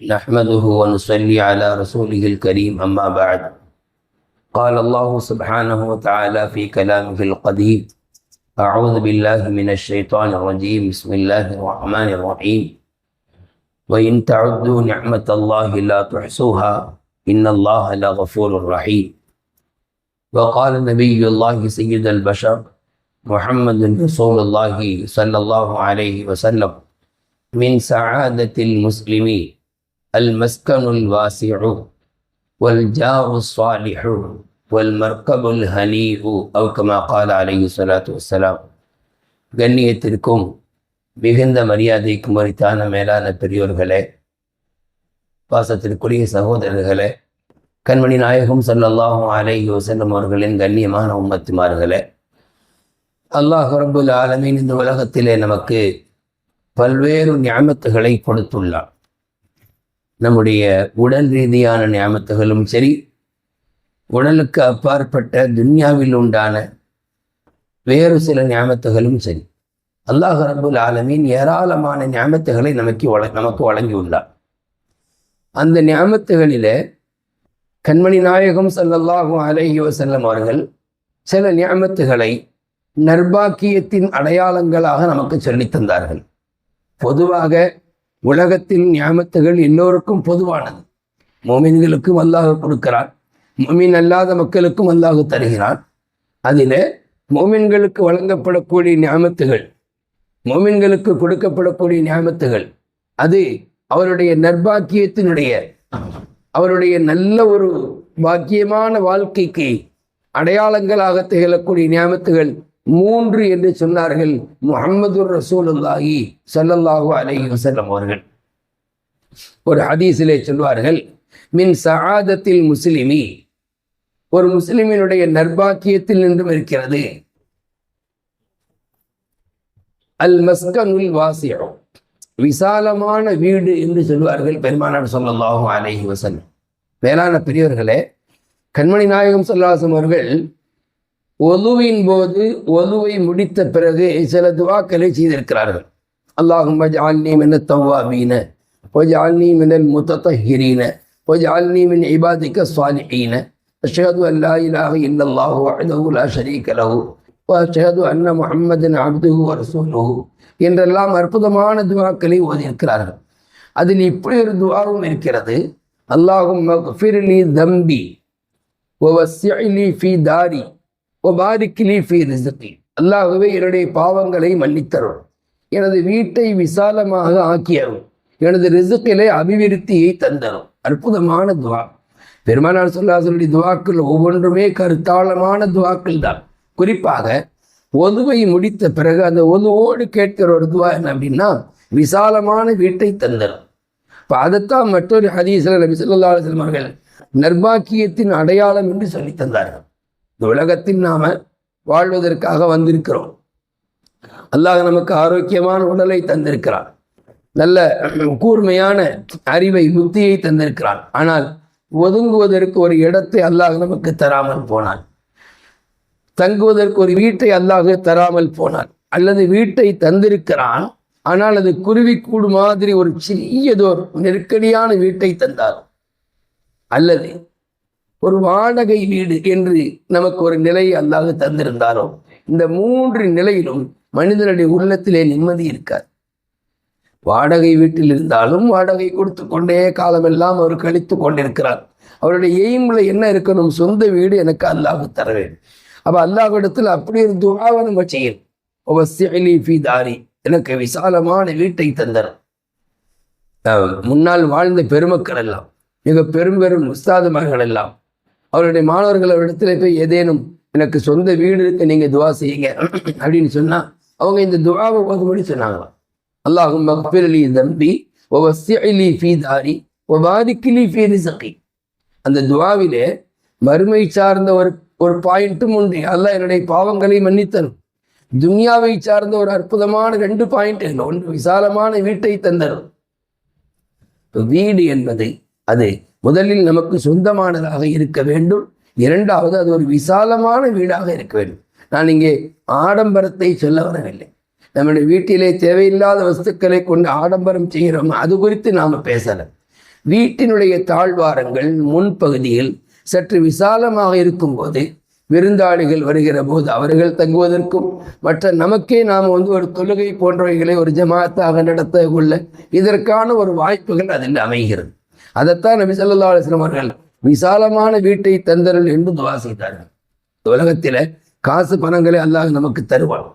نحمده ونصلي على رسوله الكريم أما بعد. قال الله سبحانه وتعالى في كلامه القديم: أعوذ بالله من الشيطان الرجيم. بسم الله الرحمن الرحيم. وإن تعدوا نعمة الله لا تحصوها إن الله لغفور رحيم. وقال نبي الله سيد البشر محمد رسول الله صلى الله عليه وسلم: من سعادة المسلمين المسكن الواسع والجار الصالح والمركب الهنيء أو كما قال عليه الصلاة والسلام. கண்ணியத்திற்கும் மிகுந்த மரியாதைக்கும் உரித்தான மேலான பெரியோர்களே, பாசத்திற்குரிய சகோதரர்களே, கண்மணி நாயகம் ஸல்லல்லாஹு அலைஹி வஸல்லம் அவர்களின் கண்ணியமான உம்மத்திமார்களே, அல்லாஹ் ரப்புல் ஆலமீன் இந்த உலகத்திலே நமக்கு பல்வேறு நியாமத்துகளை கொடுத்துள்ளார். நம்முடைய உடல் ரீதியான நியாமத்துகளும் சரி, உடலுக்கு அப்பாற்பட்ட துன்யாவில் உண்டான வேறு சில நியாமத்துகளும் சரி, அல்லாஹ் ரப்புல் ஆலமீன் ஏராளமான நியாமத்துகளை நமக்கு வழங்கியுள்ளார். அந்த நியாமத்துகளிலே கண்மணி நாயகம் ஸல்லல்லாஹு அலைஹி வஸல்லம் அவர்கள் சில நியாமத்துகளை நர்பாக்கியத்தின் அடையாளங்களாக நமக்கு சொல்லித் தந்தார்கள். பொதுவாக உலகத்தில் நியாமத்துகள் எல்லோருக்கும் பொதுவானது. மோமின்களுக்கும் அல்லாஹ் கொடுக்கிறான், மோமின் அல்லாத மக்களுக்கும் அல்லாஹ் தருகிறான். அதில் மோமின்களுக்கு வழங்கப்படக்கூடிய நியாமத்துகள், மோமின்களுக்கு கொடுக்கப்படக்கூடிய நியாமத்துகள், அது அவருடைய நற்பாக்கியத்தினுடைய, அவருடைய நல்ல ஒரு பாக்கியமான வாழ்க்கைக்கு அடையாளங்களாக திகழக்கூடிய நியாமத்துகள் 3 என்று சொன்னார்கள் முஹம்மதுர் ரசூலுல்லாஹி ஸல்லல்லாஹு அலைஹி வஸல்லம் அவர்கள். ஒரு ஹதீஸிலே சொல்வார்கள், மின் சஆதத்தில் முஸ்லிமி, ஒரு முஸ்லிமினுடைய நற்பாக்கியத்தில் நின்றும் இருக்கிறது, அல் மஸ்கனுல் வாசிஉ, விசாலமான வீடு என்று சொல்வார்கள் பெருமானார் ஸல்லல்லாஹு அலைஹி வஸல்லம். மேலான பெரியவர்களே, கண்மணி நாயகம் ஸல்லல்லாஹு அலைஹி வஸல்லம் அவர்கள் ஒதுவின் போது, ஒதுவை முடித்த பிறகு சில துவாக்களை செய்திருக்கிறார்கள். அல்லாஹும்ம ஜஅல்னி மினத் தவ்வாபீன வஜஅல்னி மினல் முத்தத்தஹிரீன வஜஅல்னி மின் இபாதிக ஸாலிஹீன அஷ்ஹது அன் லா இலாஹ இல்லல்லாஹு வஹ்தஹு லா ஷரீக லஹு வ அஷ்ஹது அன்ன முஹம்மதன் அப்துஹு வ ரசூலுஹு என்றெல்லாம் அற்புதமான துவாக்களை ஓதியிருக்கிறார்கள். அதில் இப்படி ஒரு துவாவும் இருக்கிறது: அல்லாஹும்ம ஃபிர்லி தம்பி வ வஸ்ஸிலி ஃபீ தாரி வபாரிக்லி ஃபீ ரிஸ்கி. அல்லாஹ்வே, என்னுடைய பாவங்களை மன்னித்தருள், எனது வீட்டை விசாலமாக ஆக்கியருள், எனது ரிஸ்கிலே அபிவிருத்தியை தந்தரும். அற்புதமான துவா. பெருமானார் ஸல்லல்லாஹு அலைஹி வஸல்லம் துவாக்கள் ஒவ்வொன்றுமே கருத்தாளமான துவாக்கள் தான். குறிப்பாக ஒதுவை முடித்த பிறகு அந்த ஒதுவோடு கேட்கிற ஒரு துவா என்ன அப்படின்னா, விசாலமான வீட்டை தந்தரும். இப்போ அதைத்தான் மற்றொரு ஹதீஸில் நபி ஸல்லல்லாஹு அலைஹி வஸல்லம் அவர்கள் நர்பாக்கியத்தின் அடையாளம் என்று சொல்லி தந்தார்கள். இந்த உலகத்தில் நாம வாழ்வதற்காக வந்திருக்கிறோம். அல்லாஹ் நமக்கு ஆரோக்கியமான உடலை தந்திருக்கிறான், நல்ல கூர்மையான அறிவை, புத்தியை தந்திருக்கிறான். ஆனால் ஒதுங்குவதற்கு ஒரு இடத்தை அல்லாஹ் நமக்கு தராமல் போனான், தங்குவதற்கு ஒரு வீட்டை அல்லாஹ் தராமல் போனான், அல்லது வீட்டை தந்திருக்கிறான், ஆனால் அது குருவிக்கூடு மாதிரி ஒரு சிறியதோர் நெருக்கடியான வீட்டை தந்தார், அல்லது ஒரு வாடகை வீடு என்று நமக்கு ஒரு நிலையை அல்லாஹ் தந்திருந்தாரோ, இந்த 3 நிலையிலும் மனிதனுடைய உள்ளத்திலே நிம்மதி இருக்காது. வாடகை வீட்டில் இருந்தாலும் வாடகை கொடுத்து கொண்டே காலமெல்லாம் அவர் கழித்து கொண்டிருக்கிறார். அவருடைய எய்மில் என்ன இருக்கணும்? சொந்த வீடு எனக்கு அல்லாஹ் தர வேண்டும். அப்போ அல்லாஹ்விடத்தில் அப்படி ஒரு துஆவை நம்ம செய்யணும். வஸ்ஸிலி ஃபீ தாரி, எனக்கு விசாலமான வீட்டை தந்தரும். முன்னால் வாழ்ந்த பெருமக்கள் எல்லாம், மிக பெரும் உஸ்தாதுமார்கள் எல்லாம், அவருடைய மாணவர்கள் அவரிடத்தில் போய் ஏதேனும் எனக்கு சொந்த வீடு இருக்கு, நீங்கள் துவா செய்யுங்க அப்படின்னு சொன்னால் அவங்க இந்த துஆவை ஓதும்படி சொன்னாங்களாம். அல்லாஹும்ம ஃபிர்லி தம்பி வ வஸ்ஸிலி ஃபீ தாரி வ பாரிக்லி ஃபீ ரிஸ்கி. அந்த துஆவிலே மறுமை சார்ந்த ஒரு பாயிண்ட்டும் உண்டு. அல்லாஹ் என்னுடைய பாவங்களை மன்னித்தரும். துன்யாவை சார்ந்த ஒரு அற்புதமான 2 பாயிண்ட். ஒன்று, விசாலமான வீட்டை தந்தரும். வீடு என்பது அது முதலில் நமக்கு சொந்தமானதாக இருக்க வேண்டும். 2வது, அது ஒரு விசாலமான வீடாக இருக்க வேண்டும். நான் இங்கே ஆடம்பரத்தை சொல்ல வரவில்லை. நம்முடைய வீட்டிலே தேவையில்லாத வஸ்துக்களை கொண்டு ஆடம்பரம் செய்கிறோம், அது குறித்து நாம் பேசலை. வீட்டினுடைய தாழ்வாரங்கள் முன்பகுதியில் சற்று விசாலமாக இருக்கும்போது விருந்தாளிகள் வருகிற போது அவர்கள் தங்குவதற்கும் மற்ற நமக்கே நாம் ஒரு தொழுகை போன்றவைகளை ஒரு ஜமாத்தாக நடத்த கொள்ள இதற்கான ஒரு வாய்ப்புகள் அதில் அமைகிறது. அதைத்தான் நபி ஸல்லல்லாஹு அலைஹி வஸல்லம் அவர்கள் விசாலமான வீட்டை தந்தருள் என்று துஆ செய்தார்கள். உலகத்தில் காசு பணங்களை அல்லாஹ் நமக்கு தருவான்,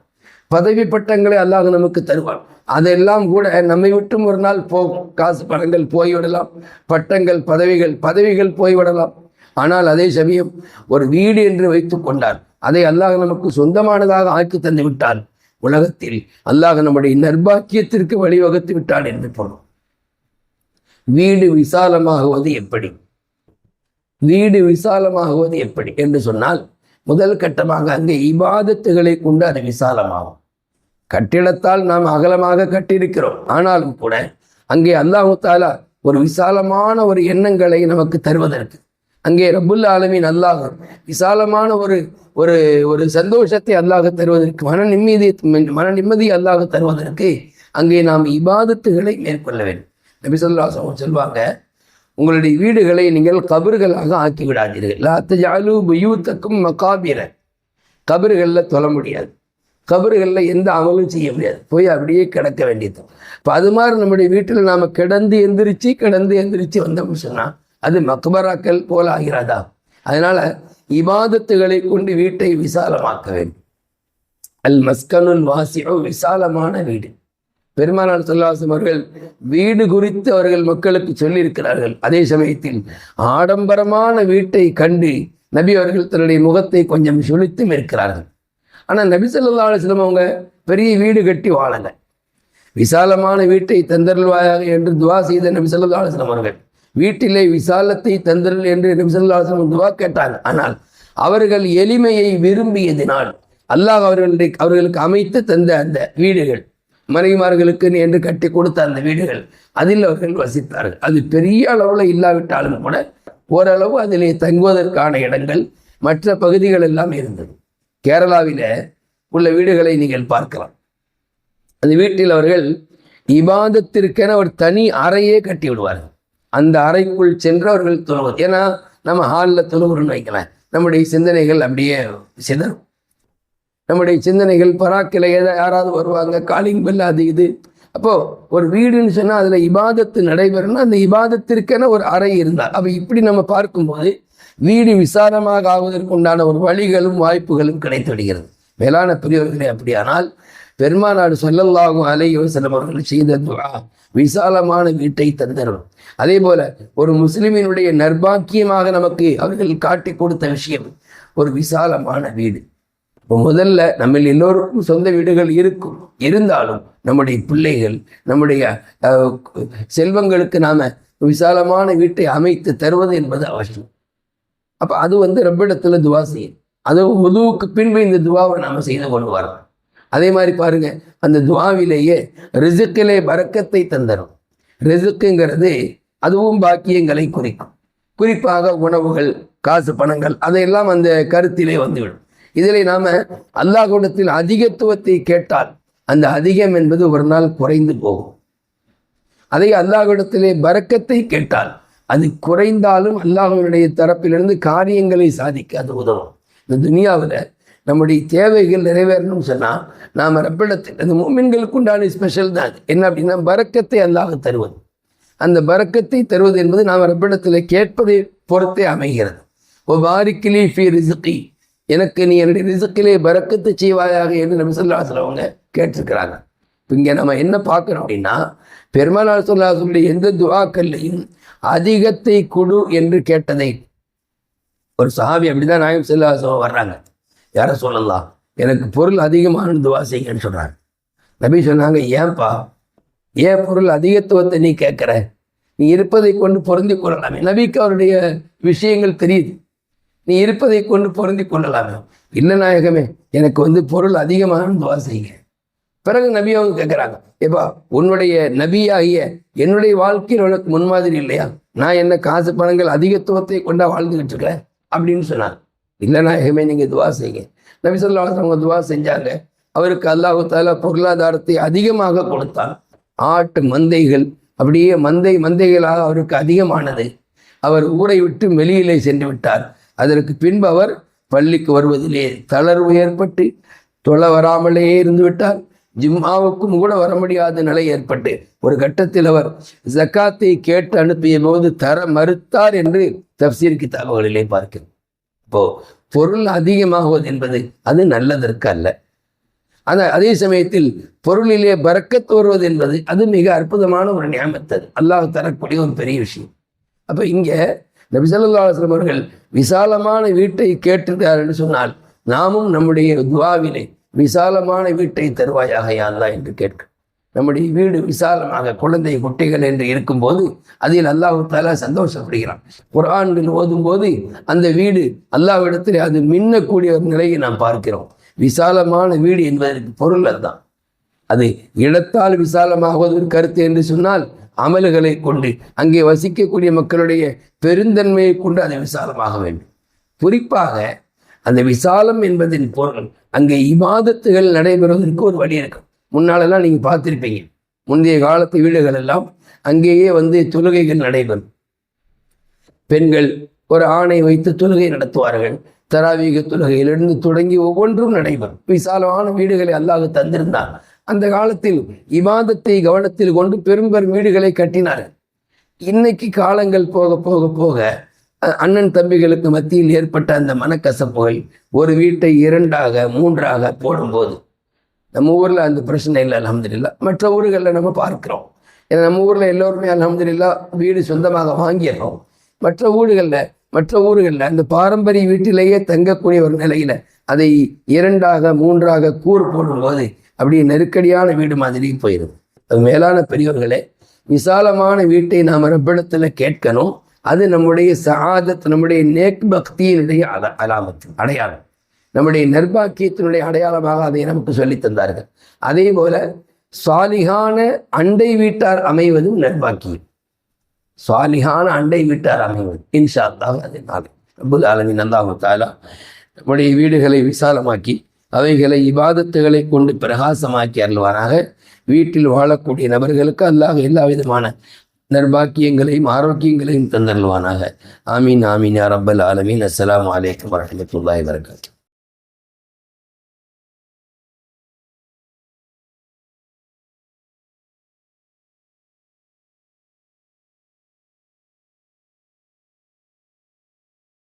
பதவி பட்டங்களை அல்லாஹ் நமக்கு தருவான். அதெல்லாம் கூட நம்மை விட்டும் ஒரு நாள் போகும். காசு பணங்கள் போய்விடலாம், பட்டங்கள் பதவிகள் போய்விடலாம். ஆனால் அதே சமயம் ஒரு வீடு என்று வைத்து கொண்டார், அதை அல்லாஹ் நமக்கு சொந்தமானதாக ஆக்கி தந்து விட்டால் உலகத்தில் அல்லாஹ் நம்முடைய நற்பாக்கியத்திற்கு வழிவகுத்து விட்டான் என்று பொருள். வீடு விசாலமாகுவது எப்படி? வீடு விசாலமாகுவது எப்படி என்று சொன்னால், முதல் கட்டமாக அங்கே இபாதத்துகளை கொண்டு அது விசாலமாகும். கட்டிடத்தால் நாம் அகலமாக கட்டியிருக்கிறோம், ஆனாலும் கூட அங்கே அல்லாஹு தஆலா ஒரு விசாலமான ஒரு எண்ணங்களை நமக்கு தருவதற்கு, அங்கே ரப்புல் ஆலமீன் அல்லாஹ் விசாலமான ஒரு ஒரு ஒரு சந்தோஷத்தை அல்லாஹ் தருவதற்கு, மன நிம்மதி அல்லாஹ் தருவதற்கு அங்கே நாம் இபாதத்துகளை மேற்கொள்ள வேண்டும். நபி ஸல்லல்லாஹு அலைஹி வஸல்லம் சொல்வாங்க, உங்களுடைய வீடுகளை நீங்கள் கபர்களாக ஆக்கி விடாதீர்கள். லா தஜஅலு புயூத்தக்கும் மகாபிர. கபர்களில் தொழ முடியாது, கபர்களில் எந்த அமலும் செய்ய முடியாது, போய் அப்படியே கிடக்க வேண்டியது. இப்போ அது மாதிரி நம்முடைய வீட்டில் நாம் கிடந்து எந்திரிச்சு வந்தோம்னு சொன்னால் அது மக்பராக்கள் போல ஆகிறதா? அதனால இபாதத்துகளை கொண்டு வீட்டை விசாலமாக்க வேண்டும். அல் மஸ்கனுல் வாசிஉ, விசாலமான வீடு. பெருமானார் ஸல்லல்லாஹு அலைஹி வஸல்லம் அவர்கள் வீடு குறித்து அவர்கள் மக்களுக்கு சொல்லியிருக்கிறார்கள். அதே சமயத்தில் ஆடம்பரமான வீட்டை கண்டு நபி அவர்கள் தன்னுடைய முகத்தை கொஞ்சம் சுளித்தும் இருக்கிறார்கள். ஆனால் நபி ஸல்லல்லாஹு அலைஹி வஸல்லம் அவங்க பெரிய வீடு கட்டி வாழலை. விசாலமான வீட்டை தந்தருள்வாயாக என்று துஆ செய்த நபி ஸல்லல்லாஹு அலைஹி வஸல்லம் அவர்கள் வீட்டிலே விசாலத்தை தந்தருள் என்று நபி ஸல்லல்லாஹு அலைஹி வஸல்லம் துஆ கேட்டாங்க. ஆனால் அவர்கள் எளிமையை விரும்பியதினால் அல்லாஹ் அவர்களுக்கு அமைத்து தந்த அந்த வீடுகள், மனைவிமார்களுக்கு என்று கட்டி கொடுத்த அந்த வீடுகள், அதில் அவர்கள் வசித்தார்கள். அது பெரிய அளவில் இல்லாவிட்டாலும் கூட ஓரளவு அதிலே தங்குவதற்கான இடங்கள் மற்ற பகுதிகள் எல்லாம் இருந்தது. கேரளாவில் உள்ள வீடுகளை நீங்கள் பார்க்கலாம். அந்த வீட்டில் அவர்கள் இபாதத்திற்கென ஒரு தனி அறையே கட்டி விடுவார்கள். அந்த அறைக்குள் சென்று அவர்கள் தொழுவது. ஏன்னா நம்ம ஹாலில் தொழுகிறோன்னு வைக்கலாம், நம்முடைய சிந்தனைகள் அப்படியே சிதறும். நம்முடைய சிந்தனைகள் பராக்கில் யாராவது வருவாங்க, காலிங் பெல், அது இது. அப்போது ஒரு வீடுன்னு சொன்னால் அதில் இபாதத்து நடைபெறணும், அந்த இபாதத்திற்கென ஒரு அறை இருந்தால். அப்போ இப்படி நம்ம பார்க்கும்போது வீடு விசாலமாக ஆவதற்கு உண்டான ஒரு வழிகளும் வாய்ப்புகளும் கிடைத்து விடுகிறது. மேலான பெரியவர்களே, அப்படியானால் பெருமானார் ஸல்லல்லாஹு அலைஹி வஸல்லம் அவர்கள் செய்த துஆ விசாலமான வீட்டை தந்தரும். அதே போல ஒரு முஸ்லிமினுடைய நற்பாக்கியமாக நமக்கு அவர்கள் காட்டி கொடுத்த விஷயம் ஒரு விசாலமான வீடு. முதல்ல நம்ம எல்லோருக்கும் சொந்த வீடுகள் இருந்தாலும் நம்முடைய பிள்ளைகள், நம்முடைய செல்வங்களுக்கு நாம விசாலமான வீட்டை அமைத்து தருவது என்பது அவசியம். அப்போ அது ரப்பிடத்துல துவா செய்யும். அது உதுவுக்கு பின்பு இந்த துவாவை நாம் செய்து கொண்டு வரலாம். அதே மாதிரி பாருங்க, அந்த துவாவிலேயே ரிசுக்கிலே பரக்கத்தை தந்தரும். ரிசுக்குங்கிறது அதுவும் பாக்கியங்களை குறிக்கும். குறிப்பாக உணவுகள், காசு பணங்கள், அதையெல்லாம் அந்த கருத்திலே வந்துவிடும். இதில் நாம அல்லாஹ்விடத்தில் அதிகத்துவத்தை கேட்டால் அந்த அதிகம் என்பது ஒரு நாள் குறைந்து போகும். அதை அல்லாஹ்விடத்திலே பரக்கத்தை கேட்டால் அது குறைந்தாலும் அல்லாஹ்வினுடைய தரப்பிலிருந்து காரியங்களை சாதிக்க அது உதவும். இந்த துனியாவில் நம்முடைய தேவைகள் நிறைவேறணும்னு சொன்னால் நாம் ரப்பிடத்தில், அந்த முஃமின்களுக்கு உண்டான ஸ்பெஷல் தான் அது. என்ன அப்படின்னா, பரக்கத்தை அல்லாஹ் தருவது. அந்த பரக்கத்தை தருவது என்பது நாம் ரப்பிடத்தில் கேட்பதை பொறுத்தே அமைகிறது. ஓ பாரிக்கிலி ஃபி ரிஸ்கி, எனக்கு நீ என்னுடைய ரிஸ்கிலே பரக்கத்து செய்வாயாக என்று நபி ஸல்லல்லாஹு அலைஹி வஸல்லம் கேட்டிருக்கிறாங்க. இப்போ இங்கே நம்ம என்ன பார்க்குறோம் அப்படின்னா, பெருமானார் ஸல்லல்லாஹு அலைஹி வஸல்லம் எந்த துஆக்கள்லையும் அதிகத்தை கொடு என்று கேட்டதை, ஒரு சஹாபி அப்படிதான் நாயகம் ஸல்லல்லாஹு அலைஹி வஸல்லம் வர்றாங்க, யார சொல்லலாம், எனக்கு பொருள் அதிகமான துவா செய்யன்னு சொல்கிறாங்க. நபி சொன்னாங்க, ஏன்பா, ஏன் பொருள் அதிகத்துவத்தை நீ கேட்குற, நீ இருப்பதை கொண்டு பொருந்தி கொள்ளலாமே. நபிக்கு அவருடைய விஷயங்கள் தெரியுது, நீ இருப்பதை கொண்டு பொருந்தி கொள்ளலாமே. இல்லை நாயகமே, எனக்கு பொருள் அதிகமான துவா செய்யுங்க. பிறகு நபி அவங்க கேட்குறாங்க, ஏப்பா உன்னுடைய நபியாகிய என்னுடைய வாழ்க்கையில் உனக்கு முன்மாதிரி இல்லையா, நான் என்ன காசு பணங்கள் அதிகத்துவத்தை கொண்டா வாழ்ந்துக்கிட்டு இருக்கிறேன் அப்படின்னு சொன்னாங்க. இல்லை நாயகமே, நீங்கள் துவா செய்யுங்க. நபி ஸல்லல்லாஹு அலைஹி வஸல்லம் துவா செஞ்சாங்க. அவருக்கு அல்லாஹு தாலா பொருளாதாரத்தை அதிகமாக கொடுத்தான். ஆட்டு மந்தைகள் அப்படியே மந்தைகளாக அவருக்கு அதிகமானது. அவர் ஊரை விட்டு வெளியிலே சென்று விட்டார். அதற்கு பின்பு அவர் பள்ளிக்கு வருவதிலே தளர்வு ஏற்பட்டு தொழ வராமலே இருந்து விட்டார். ஜும்மாவுக்கும் கூட வர முடியாத நிலை ஏற்பட்டு ஒரு கட்டத்தில் அவர் ஜக்காத்தை கேட்டு அனுப்பிய போது தர மறுத்தார் என்று தப்சீர் கிதாபுகளிலே பார்க்கிறோம். இப்போ பொருள் அதிகமாகுவது என்பது அது நல்லதற்கு அல்ல. அதே சமயத்தில் பொருளிலே பரக்கத் வருவது என்பது அது மிக அற்புதமான ஒரு நியாமத்து, அல்லாஹ் தரக்கூடிய ஒரு பெரிய விஷயம். அப்போ இங்கே நபி ஸல்லல்லாஹு அலைஹி வஸல்லம் அவர்கள் விசாலமான வீட்டை கேட்டிருக்கிறார் என்று சொன்னால் நாமும் நம்முடைய துஆவிலே விசாலமான வீட்டை தருவாயாக யா அல்லாஹ் என்று கேட்க. நம்முடைய வீடு விசாலமாக குழந்தை குட்டிகள் என்று இருக்கும்போது அதில் அல்லாஹு தஆலா சந்தோஷப்படுகிறான். குர்ஆனில் ஓதும் போது அந்த வீடு அல்லாஹ்விடத்தில் அது மின்னக்கூடிய ஒரு நிலையை நாம் பார்க்கிறோம். விசாலமான வீடு என்பதற்கு பொருள் அதுதான். அது இடத்தால் விசாலமாகுவதற்கு கருத்து என்று சொன்னால் அமல்களை கொண்டு அங்கே வசிக்கக்கூடிய மக்களுடைய பெருந்தன்மையை கொண்டு அதை விசாலமாக வேண்டும். குறிப்பாக அந்த விசாலம் என்பதின் பொருள் அங்கே இபாதத்துகள் நடைபெறுவதற்கு ஒரு வழி இருக்கும். முன்னாலெல்லாம் நீங்கள் பார்த்துருப்பீங்க, முந்தைய காலத்து வீடுகள் எல்லாம் அங்கேயே தொழுகைகள் நடைபெறும். பெண்கள் ஒரு ஆணை வைத்து தொழுகை நடத்துவார்கள். தராவீக தொழுகையிலிருந்து தொடங்கி ஒவ்வொன்றும் நடைபெறும். விசாலமான வீடுகளை அல்லாஹ் தந்திருந்தார். அந்த காலத்தில் இபாதத்தை கவனத்தில் கொண்டு பெரும் வீடுகளை கட்டினார்கள். இன்னைக்கு காலங்கள் போக போக போக அண்ணன் தம்பிகளுக்கு மத்தியில் ஏற்பட்ட அந்த மனக்கசப்புகள் ஒரு வீட்டை 2ஆக 3ஆக போடும்போது நம்ம ஊரில் அந்த பிரச்சனை இல்லை அல்ஹம்துலில்லாஹ். மற்ற ஊர்களில் நம்ம பார்க்கிறோம். ஏன்னா நம்ம ஊரில் எல்லோருமே அல்ஹம்துலில்லாஹ் வீடு சொந்தமாக வாங்கிடுறோம். மற்ற ஊர்களில் அந்த பாரம்பரிய வீட்டிலேயே தங்கக்கூடிய ஒரு நிலையில் அதை 2ஆக 3ஆக கூறு போடும்போது அப்படியே நெருக்கடியான வீடு மாதிரி போயிடும். அது மேலான பெரியவர்களே, விசாலமான வீட்டை நாம் ரப்பிடத்தில் கேட்கணும். அது நம்முடைய சஆதத், நம்முடைய நேக் பக்தியினுடைய அடையாளம், நம்முடைய நர்பாக்கியத்தினுடைய அடையாளமாக அதை நமக்கு சொல்லி தந்தார்கள். அதே போல சாலிகான அண்டை வீட்டார் அமைவதும் நர்பாக்கியம். சாலிகான அண்டை வீட்டார் அமைவது இன்ஷா அல்லாஹ். அதனால ரப்புல் ஆலமீன் அல்லாஹு தஆலா நம்முடைய வீடுகளை விசாலமாக்கி அவைகளை இபாதத்துகளை கொண்டு பிரகாசமாக்கி அருள்வாராக. வீட்டில் வாழக்கூடிய நபர்களுக்கு அல்லாஹ் எல்லா விதமான நர்பாக்கியங்களையும் ஆரோக்கியங்களையும் தந்தருள்வானாக. ஆமீன் ஆமீன் யா ரப்பல் ஆலமீன். அஸ்ஸலாமு அலைக்கும் வரஹ்மத்துல்லாஹி வபரகாத்துஹு.